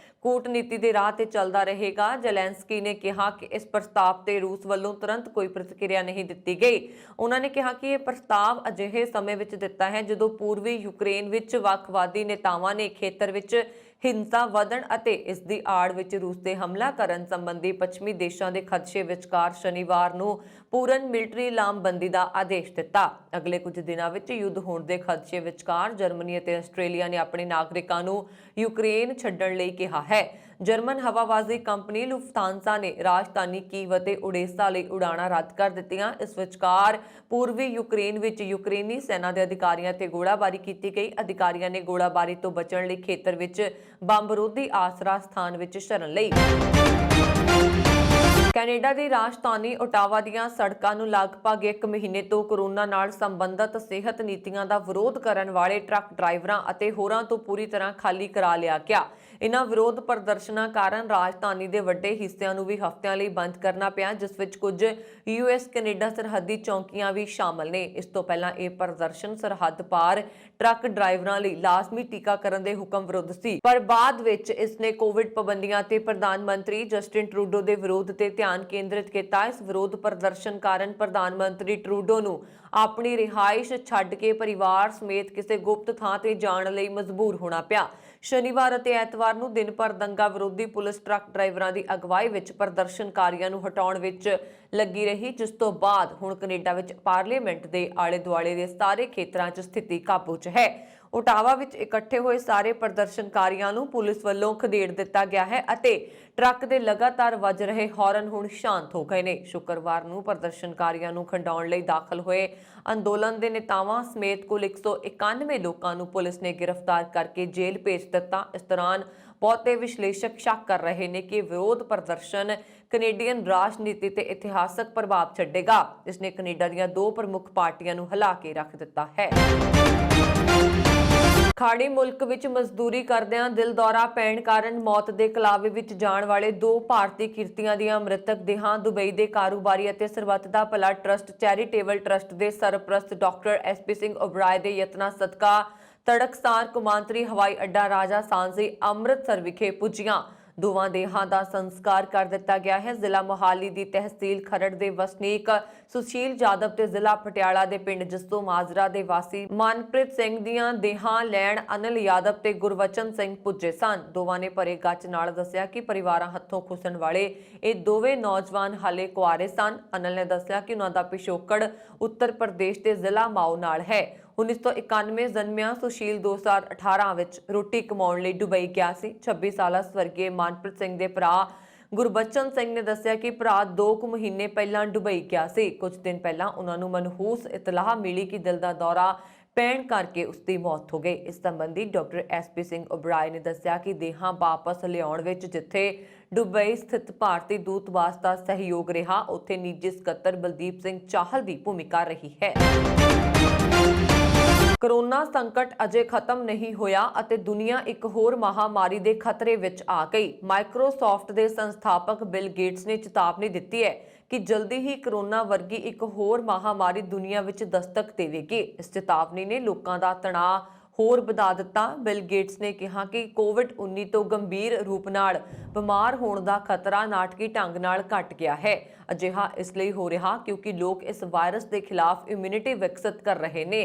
कूटनीति के राह ते चलता रहेगा। ਜ਼ੈਲੈਂਸਕੀ ने कहा कि इस प्रस्ताव ते रूस वालों तुरंत कोई प्रतिक्रिया नहीं दी गई। उन्होंने कहा कि यह प्रस्ताव अजिहे समय विच दिता है जदों पूर्वी यूक्रेन विच ਵੱਖਵਾਦੀ नेतावां ने खेतर विच ਹਿੰਸਾ ਵਧਣ ਅਤੇ ਇਸ ਦੀ ਆੜ ਵਿੱਚ ਰੂਸ ਤੇ ਹਮਲਾ ਕਰਨ ਸੰਬੰਧੀ ਪੱਛਮੀ ਦੇਸ਼ਾਂ ਦੇ ਖਦਸ਼ੇ ਵਿਚਕਾਰ ਸ਼ਨੀਵਾਰ ਨੂੰ ਪੂਰਨ ਮਿਲਟਰੀ ਲਾਮਬੰਦੀ ਦਾ ਆਦੇਸ਼ ਦਿੱਤਾ। ਅਗਲੇ ਕੁਝ ਦਿਨਾਂ ਵਿੱਚ ਯੁੱਧ ਹੋਣ ਦੇ ਖਦਸ਼ੇ ਵਿਚਕਾਰ ਜਰਮਨੀ ਅਤੇ ਆਸਟ੍ਰੇਲੀਆ ਨੇ ਆਪਣੇ ਨਾਗਰਿਕਾਂ ਨੂੰ ਯੂਕਰੇਨ ਛੱਡਣ ਲਈ ਕਿਹਾ ਹੈ। ਜਰਮਨ ਹਵਾਬਾਜ਼ੀ ਕੰਪਨੀ ਲੁਫਤਾਂਸਾ ਨੇ ਰਾਜਧਾਨੀ ਕੀਵ ਅਤੇ ਓਡੇਸਾ ਲਈ ਉਡਾਣਾਂ ਰੱਦ ਕਰ ਦਿੱਤੀਆਂ। ਇਸ ਵਿਚਕਾਰ ਪੂਰਬੀ ਯੂਕਰੇਨ ਵਿੱਚ ਯੂਕਰੇਨੀ ਸੈਨਾ ਦੇ ਅਧਿਕਾਰੀਆਂ ਤੇ ਗੋਲਾਬਾਰੀ ਕੀਤੀ ਗਈ। ਅਧਿਕਾਰੀਆਂ ਨੇ ਗੋਲਾਬਾਰੀ ਤੋਂ ਬਚਣ ਲਈ ਖੇਤਰ ਵਿੱਚ ਬੰਬ ਵਿਰੋਧੀ ਆਸਰਾ ਸਥਾਨ ਵਿੱਚ ਸ਼ਰਨ ਲਈ। ਕੈਨੇਡਾ ਦੀ ਰਾਜਧਾਨੀ ਓਟਾਵਾ ਦੀਆਂ ਸੜਕਾਂ ਨੂੰ ਲਗਭਗ 1 ਮਹੀਨੇ ਤੋਂ ਕੋਰੋਨਾ ਨਾਲ ਸੰਬੰਧਿਤ ਸਿਹਤ ਨੀਤੀਆਂ ਦਾ ਵਿਰੋਧ ਕਰਨ ਵਾਲੇ ਟਰੱਕ ਡਰਾਈਵਰਾਂ ਅਤੇ ਹੋਰਾਂ ਤੋਂ ਪੂਰੀ ਤਰ੍ਹਾਂ ਖਾਲੀ ਕਰਾ ਲਿਆ ਗਿਆ। ਇਨ੍ਹਾਂ ਵਿਰੋਧ ਪ੍ਰਦਰਸ਼ਨਾਂ ਕਾਰਨ ਰਾਜਧਾਨੀ ਦੇ ਵੱਡੇ ਹਿੱਸਿਆਂ ਨੂੰ ਵੀ ਹਫ਼ਤਿਆਂ ਲਈ ਬੰਦ ਕਰਨਾ ਪਿਆ, ਜਿਸ ਵਿੱਚ ਕੁਝ ਯੂਐਸ ਕੈਨੇਡਾ ਸਰਹੱਦੀ ਚੌਕੀਆਂ ਵੀ ਸ਼ਾਮਲ ਨੇ। ਇਸ ਤੋਂ ਪਹਿਲਾਂ ਇਹ ਪ੍ਰਦਰਸ਼ਨ ਸਰਹੱਦ ਪਾਰ ਟਰੱਕ ਡਰਾਈਵਰਾਂ ਲਈ ਲਾਜ਼ਮੀ ਟੀਕਾਕਰਨ ਦੇ ਹੁਕਮ ਵਿਰੁੱਧ ਸੀ, ਪਰ ਬਾਅਦ ਵਿੱਚ ਇਸ ਨੇ ਕੋਵਿਡ ਪਾਬੰਦੀਆਂ ਤੇ ਪ੍ਰਧਾਨ ਮੰਤਰੀ ਜਸਟਿਨ ਟਰੂਡੋ ਦੇ ਵਿਰੋਧ ਤੇ ਧਿਆਨ ਕੇਂਦਰਿਤ ਕੀਤਾ। ਇਸ ਵਿਰੋਧ ਪ੍ਰਦਰਸ਼ਨ ਕਾਰਨ ਪ੍ਰਧਾਨ ਮੰਤਰੀ ਟਰੂਡੋ ਨੂੰ ਆਪਣੀ ਰਿਹਾਇਸ਼ ਛੱਡ ਕੇ ਪਰਿਵਾਰ ਸਮੇਤ ਕਿਸੇ ਗੁਪਤ ਥਾਂ ਤੇ ਜਾਣ ਲਈ ਮਜਬੂਰ ਹੋਣਾ ਪਿਆ। ਸ਼ਨੀਵਾਰ ਅਤੇ ਐਤਵਾਰ ਨੂੰ ਦਿਨ ਭਰ ਦੰਗਾ ਵਿਰੋਧੀ ਪੁਲਿਸ ਟਰੱਕ ਡਰਾਈਵਰਾਂ ਦੀ ਅਗਵਾਈ ਵਿੱਚ ਪ੍ਰਦਰਸ਼ਨਕਾਰੀਆਂ ਨੂੰ ਹਟਾਉਣ ਵਿੱਚ ਲੱਗੀ ਰਹੀ, ਜਿਸ ਤੋਂ ਬਾਅਦ ਹੁਣ ਕੈਨੇਡਾ ਵਿੱਚ ਪਾਰਲੀਮੈਂਟ ਦੇ ਆਲੇ ਦੁਆਲੇ ਦੇ ਸਾਰੇ ਖੇਤਰਾਂ 'ਚ ਸਥਿਤੀ ਕਾਬੂ 'ਚ ਹੈ। ਓਟਾਵਾ ਵਿੱਚ ਇਕੱਠੇ ਹੋਏ ਸਾਰੇ ਪ੍ਰਦਰਸ਼ਨਕਾਰੀਆਂ ਨੂੰ ਪੁਲਿਸ ਵੱਲੋਂ ਖਦੇੜ ਦਿੱਤਾ ਗਿਆ ਹੈ ਅਤੇ ਟਰੱਕ ਦੇ ਲਗਾਤਾਰ ਵੱਜ ਰਹੇ ਹਾਰਨ ਹੁਣ ਸ਼ਾਂਤ ਹੋ ਗਏ ਨੇ। ਸ਼ੁੱਕਰਵਾਰ ਨੂੰ ਪ੍ਰਦਰਸ਼ਨਕਾਰੀਆਂ ਨੂੰ ਖੰਡਾਉਣ ਲਈ ਦਾਖਲ ਹੋਏ ਅੰਦੋਲਨ ਦੇ ਨੇਤਾਵਾਂ ਸਮੇਤ ਕੁੱਲ 191 ਲੋਕਾਂ ਨੂੰ ਪੁਲਿਸ ਨੇ ਗ੍ਰਿਫਤਾਰ ਕਰਕੇ ਜੇਲ੍ਹ ਭੇਜ ਦਿੱਤਾ। ਇਸ ਦੌਰਾਨ ਬਹੁਤੇ ਵਿਸ਼ਲੇਸ਼ਕ ਸ਼ੱਕ ਕਰ ਰਹੇ ਨੇ ਕਿ ਵਿਰੋਧ ਪ੍ਰਦਰਸ਼ਨ ਕੈਨੇਡੀਅਨ ਰਾਜਨੀਤੀ ਤੇ ਇਤਿਹਾਸਕ ਪ੍ਰਭਾਵ ਛੱਡੇਗਾ। ਇਸ ਨੇ ਕੈਨੇਡਾ ਦੀਆਂ 2 ਪ੍ਰਮੁੱਖ ਪਾਰਟੀਆਂ ਨੂੰ ਹਿਲਾ ਕੇ ਰੱਖ ਦਿੱਤਾ ਹੈ। ਖਾੜੀ ਮੁਲਕ ਵਿੱਚ ਮਜ਼ਦੂਰੀ ਕਰਦਿਆਂ ਦਿਲ ਦੌਰਾ ਪੈਣ ਕਾਰਨ ਮੌਤ ਦੇ ਕਲਾਵੇ ਵਿੱਚ ਜਾਣ ਵਾਲੇ 2 ਭਾਰਤੀ ਕਿਰਤੀਆਂ ਦੀਆਂ ਮ੍ਰਿਤਕ ਦੇਹਾਂ ਦੁਬਈ ਦੇ ਕਾਰੋਬਾਰੀ ਅਤੇ ਸਰਬੱਤ ਦਾ ਭਲਾ ਟਰੱਸਟ ਚੈਰੀਟੇਬਲ ਟਰੱਸਟ ਦੇ ਸਰਪ੍ਰਸਤ ਡਾਕਟਰ ਐਸਪੀ ਸਿੰਘ ਓਬਰਾਏ ਦੇ ਯਤਨਾਂ ਸਦਕਾ ਤੜਕਸਾਰ ਕੌਮਾਂਤਰੀ ਹਵਾਈ ਅੱਡਾ ਰਾਜਾ ਸਾਂਝੀ ਅੰਮ੍ਰਿਤਸਰ ਵਿਖੇ ਪੁੱਜੀਆਂ। ਦੋਵਾਂ ਦੇਹਾਂ ਦਾ ਸੰਸਕਾਰ ਕਰ ਦਿੱਤਾ ਗਿਆ ਹੈ। ਜ਼ਿਲ੍ਹਾ ਮੋਹਾਲੀ ਦੀ ਤਹਿਸੀਲ ਖਰੜ ਦੇ ਵਸਨੀਕ ਸੁਸ਼ੀਲ ਜਾਦਵ ਤੇ ਜ਼ਿਲ੍ਹਾ ਪਟਿਆਲਾ ਦੇ ਪਿੰਡ ਜੱਸੋ ਮਾਜਰਾ ਦੇ ਵਾਸੀ ਮਨਪ੍ਰੀਤ ਸਿੰਘ ਦੀਆਂ ਦੇਹਾਂ ਲੈਣ ਅਨਿਲ ਯਾਦਵ ਤੇ ਗੁਰਵਚਨ ਸਿੰਘ ਪੁੱਜੇ ਸਨ। ਦੋਵਾਂ ਨੇ ਭਰੇ ਗੱਚ ਨਾਲ ਦੱਸਿਆ ਕਿ ਪਰਿਵਾਰਾਂ ਹੱਥੋਂ ਖੁੱਸਣ ਵਾਲੇ ਇਹ ਦੋਵੇਂ ਨੌਜਵਾਨ ਹਾਲੇ ਕੁਆਰੇ ਸਨ। ਅਨਿਲ ਨੇ ਦੱਸਿਆ ਕਿ ਉਹਨਾਂ ਦਾ ਪਿਛੋਕੜ ਉੱਤਰ ਪ੍ਰਦੇਸ਼ ਦੇ ਜ਼ਿਲ੍ਹਾ ਮਾਓ ਨਾਲ ਹੈ। 1991 ਜਨਮਿਆ ਸੁਸ਼ੀਲ 2018 ਵਿੱਚ ਰੋਟੀ ਕਮਾਉਣ ਲਈ ਦੁਬਈ ਗਿਆ ਸੀ। 26 ਸਾਲਾ ਸਵਰਗੀ ਮਨਪ੍ਰੀਤ ਸਿੰਘ ਦੇ ਭਰਾ ਗੁਰਬਚਨ ਸਿੰਘ ਨੇ ਦੱਸਿਆ ਕਿ ਭਰਾ 2 ਮਹੀਨੇ ਪਹਿਲਾਂ ਦੁਬਈ ਗਿਆ ਸੀ। ਕੁਝ ਦਿਨ ਪਹਿਲਾਂ ਉਹਨਾਂ ਨੂੰ ਮਨਹੂਸ ਇਤਲਾਹ ਮਿਲੀ ਕਿ ਦਿਲ ਦਾ ਦੌਰਾ ਪੈਣ ਕਰਕੇ ਉਸ ਦੀ ਮੌਤ ਹੋ ਗਈ। ਇਸ ਸੰਬੰਧੀ ਡਾਕਟਰ SP ਸਿੰਘ ਓਬਰਾਏ ਨੇ ਦੱਸਿਆ ਕਿ ਦੇਹਾਂ ਵਾਪਸ ਲਿਆਉਣ ਵਿੱਚ ਜਿੱਥੇ ਦੁਬਈ ਸਥਿਤ ਭਾਰਤੀ ਦੂਤਵਾਸ ਦਾ ਸਹਿਯੋਗ ਰਿਹਾ, ਉੱਥੇ ਨਿੱਜੀ ਸਕੱਤਰ ਬਲਦੀਪ ਸਿੰਘ ਚਾਹਲ ਦੀ ਭੂਮਿਕਾ ਰਹੀ ਹੈ। ਕੋਰੋਨਾ ਸੰਕਟ ਅਜੇ ਖਤਮ ਨਹੀਂ ਹੋਇਆ ਅਤੇ ਦੁਨੀਆ ਇੱਕ ਹੋਰ ਮਹਾਮਾਰੀ ਦੇ ਖਤਰੇ ਵਿੱਚ ਆ ਗਈ। ਮਾਈਕਰੋਸਾਫਟ ਦੇ ਸੰਸਥਾਪਕ ਬਿਲ ਗੇਟਸ ਨੇ ਚੇਤਾਵਨੀ ਦਿੱਤੀ ਹੈ ਕਿ ਜਲਦੀ ਹੀ ਕੋਰੋਨਾ ਵਰਗੀ ਇੱਕ ਹੋਰ ਮਹਾਮਾਰੀ ਦੁਨੀਆ ਵਿੱਚ ਦਸਤਕ ਦੇਵੇਗੀ। ਇਸ ਚੇਤਾਵਨੀ ਨੇ ਲੋਕਾਂ ਦਾ ਤਣਾਅ ਹੋਰ ਵਧਾ ਦਿੱਤਾ। ਬਿਲ ਗੇਟਸ ਨੇ ਕਿਹਾ ਕਿ ਕੋਵਿਡ-19 ਤੋਂ ਗੰਭੀਰ ਰੂਪ ਨਾਲ ਬਿਮਾਰ ਹੋਣ ਦਾ ਖਤਰਾ ਨਾਟਕੀ ਢੰਗ ਨਾਲ ਘਟ ਗਿਆ ਹੈ। ਅਜਿਹਾ ਇਸ ਲਈ ਹੋ ਰਿਹਾ ਕਿਉਂਕਿ ਲੋਕ ਇਸ ਵਾਇਰਸ ਦੇ ਖਿਲਾਫ ਇਮਿਊਨਿਟੀ ਵਿਕਸਿਤ ਕਰ ਰਹੇ ਨੇ।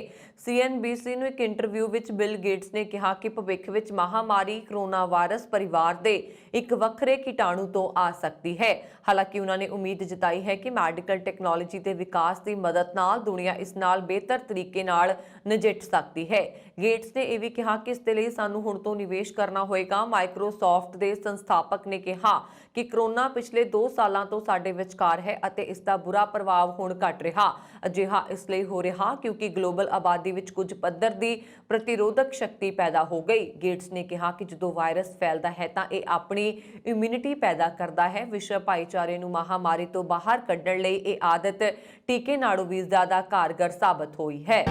CNBC ਨੂੰ ਇੱਕ ਇੰਟਰਵਿਊ ਵਿੱਚ ਬਿਲ ਗੇਟਸ ਨੇ ਕਿਹਾ ਕਿ ਭਵਿੱਖ ਵਿੱਚ ਮਹਾਮਾਰੀ ਕੋਰੋਨਾ ਵਾਇਰਸ ਪਰਿਵਾਰ ਦੇ ਇੱਕ ਵੱਖਰੇ ਕੀਟਾਣੂ ਤੋਂ ਆ ਸਕਦੀ ਹੈ। ਹਾਲਾਂਕਿ ਉਹਨਾਂ ਨੇ ਉਮੀਦ ਜਤਾਈ ਹੈ ਕਿ ਮੈਡੀਕਲ ਟੈਕਨੋਲੋਜੀ ਦੇ ਵਿਕਾਸ ਦੀ ਮਦਦ ਨਾਲ ਦੁਨੀਆ ਇਸ ਨਾਲ ਬਿਹਤਰ ਤਰੀਕੇ ਨਾਲ ਨਜਿੱਠ ਸਕਦੀ ਹੈ। ਗੇਟਸ ਨੇ ਇਹ ਵੀ ਕਿਹਾ ਕਿ ਇਸ ਦੇ ਲਈ ਸਾਨੂੰ ਹੁਣ ਤੋਂ ਨਿਵੇਸ਼ ਕਰਨਾ ਹੋਏਗਾ। ਮਾਈਕਰੋਸਾਫਟ ਦੇ ਸੰਸਥਾਪਕ ਨੇ ਕਿਹਾ ਕਿ ਕੋਰੋਨਾ ਪਿਛਲੇ 2 ਸਾਲਾਂ ਤੋਂ ਸਾਡੇ ਵਿਚਕਾਰ ਹੈ ਅਤੇ ਇਸ ਦਾ ਬੁਰਾ ਪ੍ਰਭਾਵ ਹੁਣ ਘਟ ਰਿਹਾ। ਅਜਿਹਾ ਇਸ ਲਈ ਹੋ ਰਿਹਾ ਕਿਉਂਕਿ ਗਲੋਬਲ ਆਬਾਦੀ ਵਿੱਚ ਕੁਝ ਪੱਧਰ ਦੀ ਪ੍ਰਤੀਰੋਧਕ ਸ਼ਕਤੀ ਪੈਦਾ ਹੋ ਗਈ। ਗੇਟਸ ਨੇ ਕਿਹਾ ਕਿ ਜਦੋਂ ਵਾਇਰਸ ਫੈਲਦਾ ਹੈ ਤਾਂ ਇਹ ਆਪਣੀ ਇਮਿਊਨਿਟੀ ਪੈਦਾ ਕਰਦਾ ਹੈ। ਵਿਸ਼ਵ ਭਾਈਚਾਰੇ ਨੂੰ ਮਹਾਮਾਰੀ ਤੋਂ ਬਾਹਰ ਕੱਢਣ ਲਈ ਇਹ ਆਦਤ ਟੀਕੇ ਨਾਲੋਂ ਵੀ ਜ਼ਿਆਦਾ ਕਾਰਗਰ ਸਾਬਤ ਹੋਈ ਹੈ।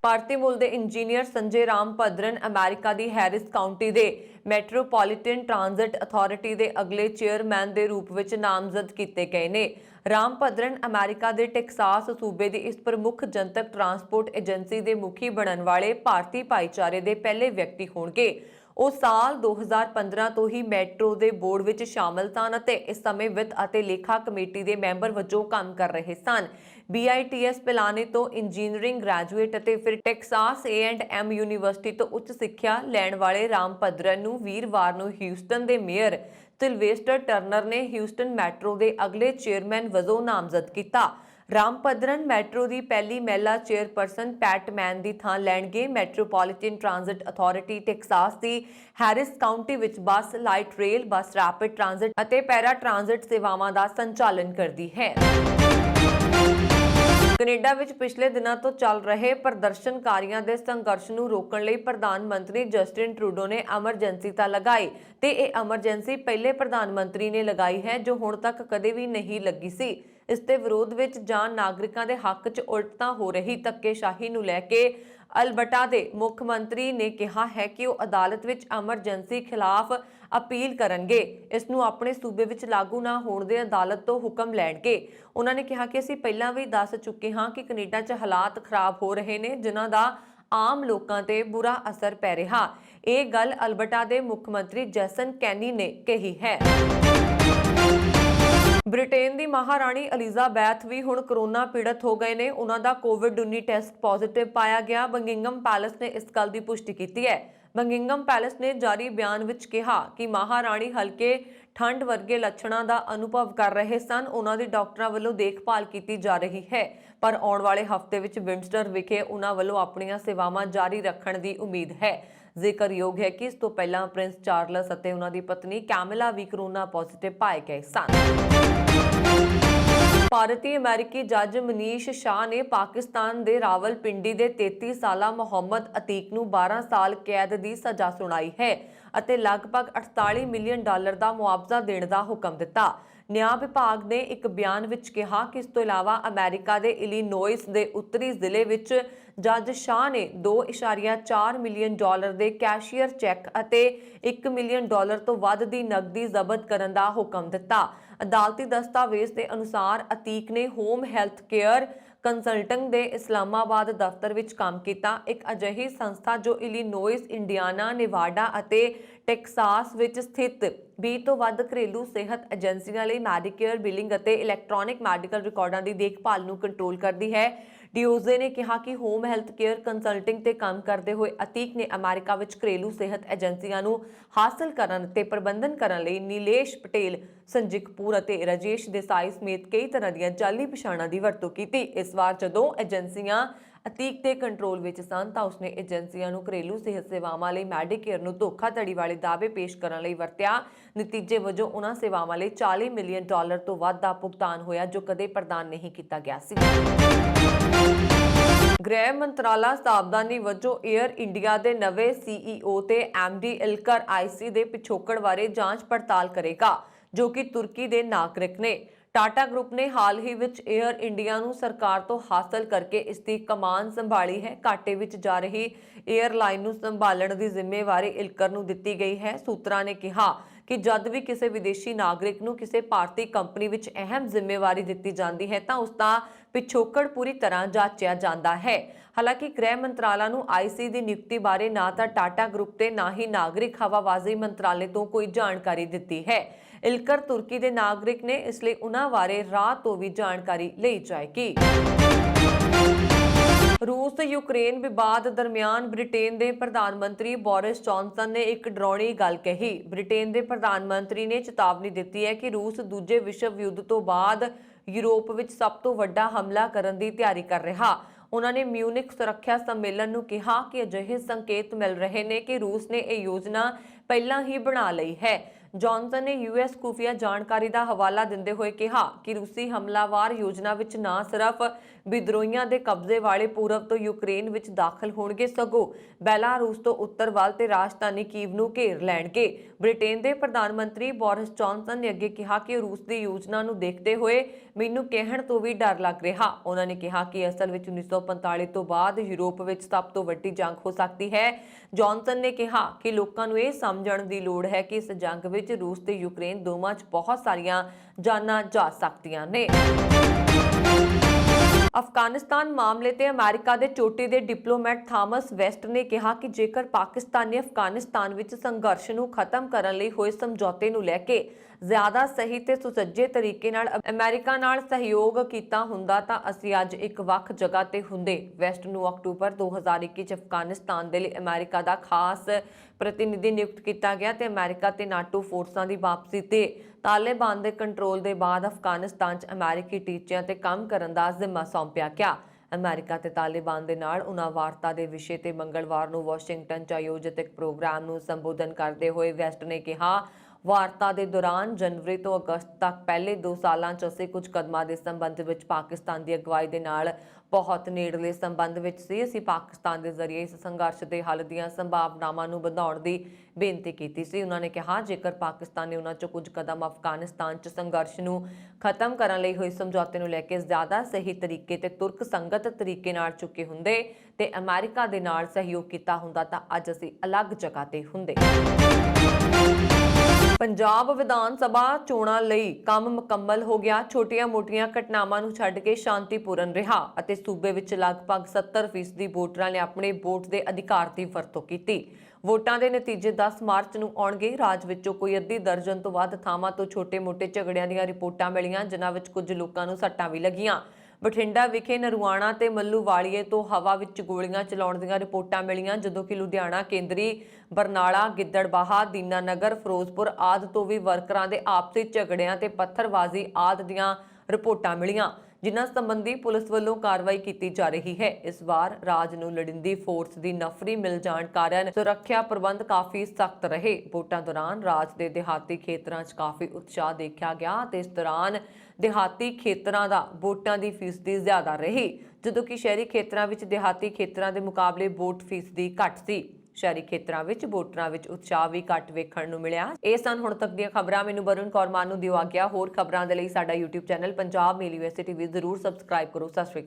ਭਾਰਤੀ ਮੂਲ ਦੇ ਇੰਜੀਨੀਅਰ ਸੰਜੇ ਰਾਮਭਦਰਨ ਅਮਰੀਕਾ ਦੀ ਹੈਰਿਸ ਕਾਉਂਟੀ ਦੇ ਮੈਟਰੋਪੋਲੀਟਨ ਟ੍ਰਾਂਜ਼ਿਟ ਅਥਾਰਟੀ ਦੇ ਅਗਲੇ ਚੇਅਰਮੈਨ ਦੇ ਰੂਪ ਵਿੱਚ ਨਾਮਜ਼ਦ ਕੀਤੇ ਗਏ ਨੇ। ਰਾਮਭਦਰਨ ਅਮਰੀਕਾ ਦੇ ਟੈਕਸਾਸ ਸੂਬੇ ਦੀ ਇਸ ਪ੍ਰਮੁੱਖ ਜਨਤਕ ਟਰਾਂਸਪੋਰਟ ਏਜੰਸੀ ਦੇ ਮੁਖੀ ਬਣਨ ਵਾਲੇ ਭਾਰਤੀ ਭਾਈਚਾਰੇ ਦੇ ਪਹਿਲੇ ਵਿਅਕਤੀ ਹੋਣਗੇ। ਉਹ ਸਾਲ 2015 ਤੋਂ ਹੀ ਮੈਟਰੋ ਦੇ ਬੋਰਡ ਵਿੱਚ ਸ਼ਾਮਲ ਸਨ ਅਤੇ ਇਸ ਸਮੇਂ ਵਿੱਤ ਅਤੇ ਲੇਖਾ ਕਮੇਟੀ ਦੇ ਮੈਂਬਰ ਵਜੋਂ ਕੰਮ ਕਰ ਰਹੇ ਸਨ। BITS ਪਿਲਾਨੇ ਤੋਂ ਇੰਜੀਨੀਅਰਿੰਗ ਗ੍ਰੈਜੂਏਟ ਅਤੇ ਫਿਰ ਟੈਕਸਾਸ A&M ਯੂਨੀਵਰਸਿਟੀ ਤੋਂ ਉੱਚ ਸਿੱਖਿਆ ਲੈਣ ਵਾਲੇ ਰਾਮਭਦਰਨ ਨੂੰ ਵੀਰਵਾਰ ਨੂੰ ਹਿਊਸਟਨ ਦੇ ਮੇਅਰ ਸਿਲਵੇਸਟਰ ਟਰਨਰ ਨੇ ਹਿਊਸਟਨ ਮੈਟਰੋ ਦੇ ਅਗਲੇ ਚੇਅਰਮੈਨ ਵਜੋਂ ਨਾਮਜ਼ਦ ਕੀਤਾ। ਰਾਮਭਦਰਨ ਮੈਟਰੋ ਦੀ ਪਹਿਲੀ ਮਹਿਲਾ ਚੇਅਰਪਰਸਨ ਪੈਟ ਮੈਨ ਦੀ ਥਾਂ ਲੈਣਗੇ। ਮੈਟਰੋਪੋਲੀਟਨ ਟ੍ਰਾਂਜ਼ਿਟ ਅਥਾਰਟੀ ਟੈਕਸਾਸ ਦੀ ਹੈਰਿਸ ਕਾਉਂਟੀ ਵਿੱਚ ਬੱਸ, ਲਾਈਟ ਰੇਲ, ਬੱਸ ਰੈਪਿਡ ਟ੍ਰਾਂਜ਼ਿਟ ਅਤੇ ਪੈਰਾ ਟ੍ਰਾਂਜ਼ਿਟ ਸੇਵਾਵਾਂ ਦਾ ਸੰਚਾਲਨ ਕਰਦੀ ਹੈ। ਕੈਨੇਡਾ ਵਿੱਚ ਪਿਛਲੇ ਦਿਨਾਂ ਤੋਂ ਚੱਲ ਰਹੇ ਪ੍ਰਦਰਸ਼ਨਕਾਰੀਆਂ ਦੇ ਸੰਘਰਸ਼ ਨੂੰ ਰੋਕਣ ਲਈ ਪ੍ਰਧਾਨ ਮੰਤਰੀ ਜਸਟਿਨ ਟਰੂਡੋ ਨੇ ਐਮਰਜੈਂਸੀ ਤਾਂ ਲਗਾਈ ਤੇ ਇਹ ਐਮਰਜੈਂਸੀ ਪਹਿਲੇ ਪ੍ਰਧਾਨ ਮੰਤਰੀ ਨੇ ਲਗਾਈ ਹੈ ਜੋ ਹੁਣ ਤੱਕ ਕਦੇ ਵੀ ਨਹੀਂ ਲੱਗੀ ਸੀ। ਇਸ ਦੇ ਵਿਰੋਧ ਵਿੱਚ ਜਾਂ ਨਾਗਰਿਕਾਂ ਦੇ ਹੱਕ 'ਚ ਉਲਟਾਂ ਹੋ ਰਹੀ ਧੱਕੇਸ਼ਾਹੀ ਨੂੰ ਲੈ ਕੇ ਅਲਬਰਟਾ ਦੇ ਮੁੱਖ ਮੰਤਰੀ ਨੇ ਕਿਹਾ ਹੈ ਕਿ ਉਹ ਅਦਾਲਤ ਵਿੱਚ ਐਮਰਜੈਂਸੀ ਖਿਲਾਫ ਅਪੀਲ ਕਰਨਗੇ। ਇਸ ਨੂੰ ਆਪਣੇ ਸੂਬੇ ਵਿੱਚ ਲਾਗੂ ਨਾ ਹੋਣ ਦੇ ਅਦਾਲਤ ਤੋਂ ਹੁਕਮ ਲੈਣਗੇ। ਉਹਨਾਂ ਨੇ ਕਿਹਾ ਕਿ ਅਸੀਂ ਪਹਿਲਾਂ ਵੀ ਦੱਸ ਚੁੱਕੇ ਹਾਂ ਕਿ ਕੈਨੇਡਾ 'ਚ ਹਾਲਾਤ ਖਰਾਬ ਹੋ ਰਹੇ ਨੇ ਜਿਨ੍ਹਾਂ ਦਾ ਆਮ ਲੋਕਾਂ ਤੇ ਬੁਰਾ ਅਸਰ ਪੈ ਰਿਹਾ। ਇਹ ਗੱਲ ਅਲਬਰਟਾ ਦੇ ਮੁੱਖ ਮੰਤਰੀ ਜੈਸਨ ਕੈਨੀ ਨੇ ਕਹੀ ਹੈ। ਬ੍ਰਿਟੇਨ ਦੀ ਮਹਾਰਾਣੀ ਐਲਿਜ਼ਾਬੈਥ ਵੀ ਹੁਣ ਕੋਰੋਨਾ ਪੀੜਤ ਹੋ ਗਏ ਨੇ। ਉਹਨਾਂ ਦਾ ਕੋਵਿਡ-19 ਟੈਸਟ ਪੋਜ਼ਿਟਿਵ ਪਾਇਆ ਗਿਆ। ਬੰਗਿੰਗਮ ਪੈਲੇਸ ਨੇ ਇਸ ਗੱਲ ਦੀ ਪੁਸ਼ਟੀ ਕੀਤੀ ਹੈ। ਬੰਗਿੰਗਮ ਪੈਲੇਸ ਨੇ ਜਾਰੀ ਬਿਆਨ ਵਿੱਚ ਕਿਹਾ ਕਿ ਮਹਾਰਾਣੀ ਹਲਕੇ ਠੰਡ ਵਰਗੇ ਲੱਛਣਾਂ ਦਾ ਅਨੁਭਵ ਕਰ ਰਹੇ ਸਨ। ਉਹਨਾਂ ਦੀ ਡਾਕਟਰਾਂ ਵੱਲੋਂ ਦੇਖਭਾਲ ਕੀਤੀ ਜਾ ਰਹੀ ਹੈ ਪਰ ਆਉਣ ਵਾਲੇ ਹਫ਼ਤੇ ਵਿੱਚ ਵਿੰਡਸਰ ਵਿਖੇ ਉਹਨਾਂ ਵੱਲੋਂ ਆਪਣੀਆਂ ਸੇਵਾਵਾਂ ਜਾਰੀ ਰੱਖਣ ਦੀ ਉਮੀਦ ਹੈ। ਜ਼ਿਕਰਯੋਗ ਹੈ ਕਿ ਇਸ ਤੋਂ ਪਹਿਲਾਂ ਪ੍ਰਿੰਸ ਚਾਰਲਸ ਅਤੇ ਉਹਨਾਂ ਦੀ ਪਤਨੀ ਕੈਮਿਲਾ ਵੀ ਕੋਰੋਨਾ ਪੋਜ਼ਿਟਿਵ ਪਾਏ ਗਏ ਸਨ। ਭਾਰਤੀ ਅਮਰੀਕੀ ਜੱਜ ਮਨੀਸ਼ ਸ਼ਾਹ ਨੇ ਪਾਕਿਸਤਾਨ ਦੇ ਰਾਵਲਪਿੰਡੀ ਦੇ 33 ਸਾਲਾ ਮੁਹੰਮਦ ਅਤੀਕ ਨੂੰ 12 ਸਾਲ ਕੈਦ ਦੀ ਸਜ਼ਾ ਸੁਣਾਈ ਹੈ ਅਤੇ ਲਗਭਗ $48 ਮਿਲੀਅਨ ਦਾ ਮੁਆਵਜ਼ਾ ਦੇਣ ਦਾ ਹੁਕਮ ਦਿੱਤਾ। ਨਿਆਂ ਵਿਭਾਗ ਨੇ ਇੱਕ ਬਿਆਨ ਵਿੱਚ ਕਿਹਾ ਕਿ ਇਸ ਤੋਂ ਇਲਾਵਾ ਅਮਰੀਕਾ ਦੇ ਇਲੀਨੋਇਸ ਦੇ ਉੱਤਰੀ ਜ਼ਿਲ੍ਹੇ ਵਿੱਚ ਜੱਜ ਸ਼ਾਹ ਨੇ $2.4 ਮਿਲੀਅਨ ਦੇ ਕੈਸ਼ੀਅਰ ਚੈੱਕ ਅਤੇ $1 ਮਿਲੀਅਨ ਤੋਂ ਵੱਧ ਦੀ ਨਕਦੀ ਜ਼ਬਤ ਕਰਨ ਦਾ ਹੁਕਮ ਦਿੱਤਾ। ਅਦਾਲਤੀ ਦਸਤਾਵੇਜ਼ ਦੇ ਅਨੁਸਾਰ ਅਤੀਕ ਨੇ ਹੋਮ ਹੈਲਥ ਕੇਅਰ ਕੰਸਲਟਿੰਗ ਦੇ ਇਸਲਾਮਾਬਾਦ ਦਫ਼ਤਰ ਵਿੱਚ ਕੰਮ ਕੀਤਾ, ਇੱਕ ਅਜਿਹੀ ਸੰਸਥਾ ਜੋ ਇਲੀਨੋਇਸ, ਇੰਡੀਆਨਾ, ਨੇਵਾਡਾ ਅਤੇ ਟੈਕਸਾਸ ਵਿੱਚ ਸਥਿਤ 20 ਤੋਂ ਵੱਧ ਘਰੇਲੂ ਸਿਹਤ ਏਜੰਸੀਆਂ ਲਈ ਮੈਡੀਕੇਅਰ ਬਿਲਿੰਗ ਅਤੇ ਇਲੈਕਟ੍ਰੋਨਿਕ ਮੈਡੀਕਲ ਰਿਕਾਰਡਾਂ ਦੀ ਦੇਖਭਾਲ ਨੂੰ ਕੰਟਰੋਲ ਕਰਦੀ ਹੈ। ਡੀਓਜ਼ੇ ਨੇ ਕਿਹਾ ਕਿ ਹੋਮ ਹੈਲਥ ਕੇਅਰ ਕੰਸਲਟਿੰਗ ਤੇ ਕੰਮ ਕਰਦੇ ਹੋਏ ਅਤੀਕ ਨੇ ਅਮਰੀਕਾ ਵਿੱਚ ਘਰੇਲੂ ਸਿਹਤ ਏਜੰਸੀਆਂ ਨੂੰ ਹਾਸਲ ਕਰਨ ਤੇ ਪ੍ਰਬੰਧਨ ਕਰਨ ਲਈ ਨੀਲੇਸ਼ ਪਟੇਲ, ਸੰਜय ਕਪੂਰ ਅਤੇ ਰਾਜੇਸ਼ ਦੇਸਾਈ ਸਮੇਤ ਕਈ ਤਰ੍ਹਾਂ ਦੀਆਂ ਜਾਲੀ ਪਛਾਣਾਂ ਦੀ ਵਰਤੋਂ ਕੀਤੀ। ਇਸ ਵਾਰ ਜਦੋਂ ਏਜੰਸੀਆਂ ਅਤੀਕ ਦੇ ਕੰਟਰੋਲ ਵਿੱਚ ਸਨ ਤਾਂ ਉਸਨੇ ਏਜੰਸੀਆਂ ਨੂੰ ਘਰੇਲੂ ਸਿਹਤ ਸੇਵਾਵਾਂ ਲਈ ਮੈਡੀਕੇਅਰ ਨੂੰ ਧੋਖਾਧੜੀ ਵਾਲੇ ਦਾਅਵੇ ਪੇਸ਼ ਕਰਨ ਲਈ ਵਰਤਿਆ। ਨਤੀਜੇ ਵਜੋਂ ਉਹਨਾਂ ਸੇਵਾਵਾਂ ਲਈ $40 ਮਿਲੀਅਨ ਤੋਂ ਵੱਧ ਦਾ ਭੁਗਤਾਨ ਹੋਇਆ ਜੋ ਕਦੇ ਪ੍ਰਦਾਨ ਨਹੀਂ ਕੀਤਾ ਗਿਆ ਸੀ। ਗ੍ਰਹਿ ਮੰਤਰਾਲਾ ਸਾਵਧਾਨੀ ਵਜੋਂ 에ਅਰ ਇੰਡੀਆ ਦੇ ਨਵੇਂ CEO ਤੇ MD ਇਲਕਰ ਆਈਸੀ ਦੇ ਪਿਛੋਕੜ ਬਾਰੇ ਜਾਂਚ ਪੜਤਾਲ ਕਰੇਗਾ, ਜੋ ਕਿ ਤੁਰਕੀ ਦੇ ਨਾਗਰਿਕ ਨੇ। ਟਾਟਾ ਗਰੁੱਪ ਨੇ ਹਾਲ ਹੀ ਵਿੱਚ 에ਅਰ ਇੰਡੀਆ ਨੂੰ ਸਰਕਾਰ ਤੋਂ ਹਾਸਲ ਕਰਕੇ ਇਸ ਦੀ ਕਮਾਨ ਸੰਭਾਲੀ ਹੈ। ਘਾਟੇ ਵਿੱਚ ਜਾ ਰਹੀ 에ਅਰਲਾਈਨ ਨੂੰ ਸੰਭਾਲਣ ਦੀ ਜ਼ਿੰਮੇਵਾਰੀ ਇਲਕਰ ਨੂੰ ਦਿੱਤੀ ਗਈ ਹੈ। ਸੂਤਰਾਂ ਨੇ ਕਿਹਾ ਕਿ ਜਦ ਵੀ ਕਿਸੇ ਵਿਦੇਸ਼ੀ ਨਾਗਰਿਕ ਨੂੰ ਕਿਸੇ ਭਾਰਤੀ ਕੰਪਨੀ ਵਿੱਚ ਅਹਿਮ ਜ਼ਿੰਮੇਵਾਰੀ ਦਿੱਤੀ ਜਾਂਦੀ ਹੈ ਤਾਂ ਉਸ ਦਾ ਪਿਛੋਕੜ ਪੂਰੀ ਤਰ੍ਹਾਂ ਜਾਂਚਿਆ ਜਾਂਦਾ ਹੈ। ਹਾਲਾਂਕਿ ਗ੍ਰਹਿ ਮੰਤਰਾਲਾ ਨੂੰ ਆਈਸੀ ਦੀ ਨਿਯੁਕਤੀ ਬਾਰੇ ਨਾ ਤਾਂ ਟਾਟਾ ਗਰੁੱਪ ਤੇ ਨਾ ਹੀ ਨਾਗਰਿਕ ਹਵਾਬਾਜ਼ੀ ਮੰਤਰਾਲੇ ਤੋਂ ਕੋਈ ਜਾਣਕਾਰੀ ਦਿੱਤੀ ਹੈ। ਇਲਕਰ ਤੁਰਕੀ ਦੇ ਨਾਗਰਿਕ ਨੇ, ਇਸ ਲਈ ਉਹਨਾਂ ਬਾਰੇ ਰਾਹ ਤੋਂ ਵੀ ਜਾਣਕਾਰੀ ਲਈ ਜਾਏਗੀ। रूस यूक्रेन विवाद दरमियान ब्रिटेन के प्रधानमंत्री बोरिस जॉनसन ने एक डरावनी गल कही। ब्रिटेन के प्रधानमंत्री ने चेतावनी दी है कि रूस दूजे विश्व युद्ध तो बाद यूरोप विच सब तो वड्डा हमला करने की तैयारी कर रहा। उन्होंने म्यूनिक सुरक्षा सम्मेलन में कहा कि अजिहे संकेत मिल रहे हैं कि रूस ने यह योजना पहला ही बना ली है। जॉनसन ने यूएस खुफिया जानकारी का हवाला देंदे हुए कहा कि रूसी हमलावार योजना विच ना सिर्फ विद्रोहियों के कब्जे वाले पूरब तो यूक्रेन विच दाखिल होणगे, सगों बेलारूस तो उत्तर वाल ते राजधानी कीव नूं घेर लैणगे। ब्रिटेन के प्रधानमंत्री बोरिस जॉनसन ने अगे कहा कि रूस की योजना नूं देखते हुए मैनूं कहण तो भी डर लग रहा। उन्होंने कहा कि असल विच 1945 तो बाद यूरोप विच सब तो वड्डी जंग हो सकती है। जॉनसन ने कहा कि लोकां नूं इह समझण दी लोड़ है कि इस जंग विच रूस ते यूक्रेन दोवां 'च बहुत सारियां जानां जा सकदियां ने। अफगानिस्तान मामले ते अमेरिका के चोटी के डिप्लोमैट थॉमस वेस्ट ने कहा कि जेकर पाकिस्तान ने अफगानिस्तान विच संघर्ष नूं खत्म करने लई होए समझौते नूं लैके ज्यादा सही ते सुसज्जे तरीके नाल अमेरिका नाल सहयोग कीता हुंदा तां असीं अज एक वख जगह ते हुंदे। वेस्ट नूं अक्तूबर 2021 च अफगानिस्तान दे लई अमेरिका दा खास प्रतिनिधि नियुक्त किया गया ते अमेरिका ते नाटो फोर्सां दी वापसी ते तालिबान दे कंट्रोल दे बाद अफगानिस्तान च अमेरिकी टीचिਆਂ ते काम करन दा जिम्मा सौंपिया गया। अमेरिका ते तालिबान दे नाल उन्हां वार्ता दे विषय ते मंगलवार नूं वाशिंगटन च आयोजित एक प्रोग्राम नूं संबोधन करते हुए वेस्ट ने कहा, वार्ता के दौरान जनवरी तो अगस्त तक पहले 2 सालों च असीं कुछ कदमां के संबंध में पाकिस्तान की अगवाई के नाल बहुत नेड़ले संबंध में सी। असीं पाकिस्तान के जरिए इस संघर्ष के हल दीआं संभावनावां नूं वधाउण दी बेनती कीती सी। उन्होंने कहा जेकर पाकिस्तान ने उन्हां चों कुछ कदम अफगानिस्तान च संघर्ष नूं खत्म करने लई होए समझौते नूं लैके ज़्यादा सही तरीके ते तुर्क संगत तरीके नाल चुके हुंदे ते अमेरिका दे नाल सहयोग कीता हुंदा तां अज असीं अलग जगह ते हुंदे। पंजाब विधान सभा चोणां लई काम मुकम्मल हो गया। छोटियां मोटियां घटनावां नूं छड्ड के शांतिपूर्ण रहा ਅਤੇ सूबे विच लगभग 70% वोटरां ने अपने वोट के अधिकार की वरतों की। वोटां के नतीजे 10 मार्च नूं आउणगे। राज विचों कोई अद्धी दर्जन तो वध थावां तो छोटे मोटे झगड़ियां दीआं रिपोर्टां मिलीਆਂ, जिन्हां विच कुਝ लोकां नूं सट्टां भी लगीਆਂ। बठिंडा विखे नरवाणा ते मल्लूवाड़ीए तो हवा विच गोलियां चलाउण दीआं रिपोर्टां मिलीਆਂ, जदों कि लुधियाना केंद्री, बरनाला, गिद्दड़बाहा, दीनानगर, फिरोजपुर आदि तो भी वर्करां दे आपसी झगड़ियां ते पत्थरबाजी आदि दीआं रिपोर्टां मिलीਆਂ, जिन्हां संबंधी पुलिस वालों कार्रवाई की जा रही है। इस बार राज नूं लड़िंदी फोर्स की नफरी मिल जाण कारण सुरक्षा प्रबंध काफ़ी सख्त रहे। वोटां दौरान राज के देहाती खेतरां 'च काफ़ी उत्साह देखा गया ते इस दौरान देहाती खेतरां दा वोटां की फीसदी ज़्यादा रही, जदों कि शहरी खेतरां विच देहाती खेतरां दे मुकाबले वोट फीसदी घट सी। शहरी खेतरां विच वोटरां विच उत्साह भी घट वेखण नूं मिलिਆ। ਇਹ ਸਨ ਹੁਣ ਤੱਕ ਦੀਆਂ ਖਬਰਾਂ। ਮੈਨੂੰ ਵਰੁਣ ਕੌਰ ਮਾਨ ਨੂੰ ਦਿਓ ਆਗਿਆ। ਹੋਰ ਖਬਰਾਂ ਦੇ ਲਈ ਸਾਡਾ YouTube ਚੈਨਲ ਪੰਜਾਬ ਮੇਲ USA TV ਜ਼ਰੂਰ ਸਬਸਕ੍ਰਾਈਬ ਕਰੋ। ਸਤਿ ਸ਼੍ਰੀ ਅਕਾਲ।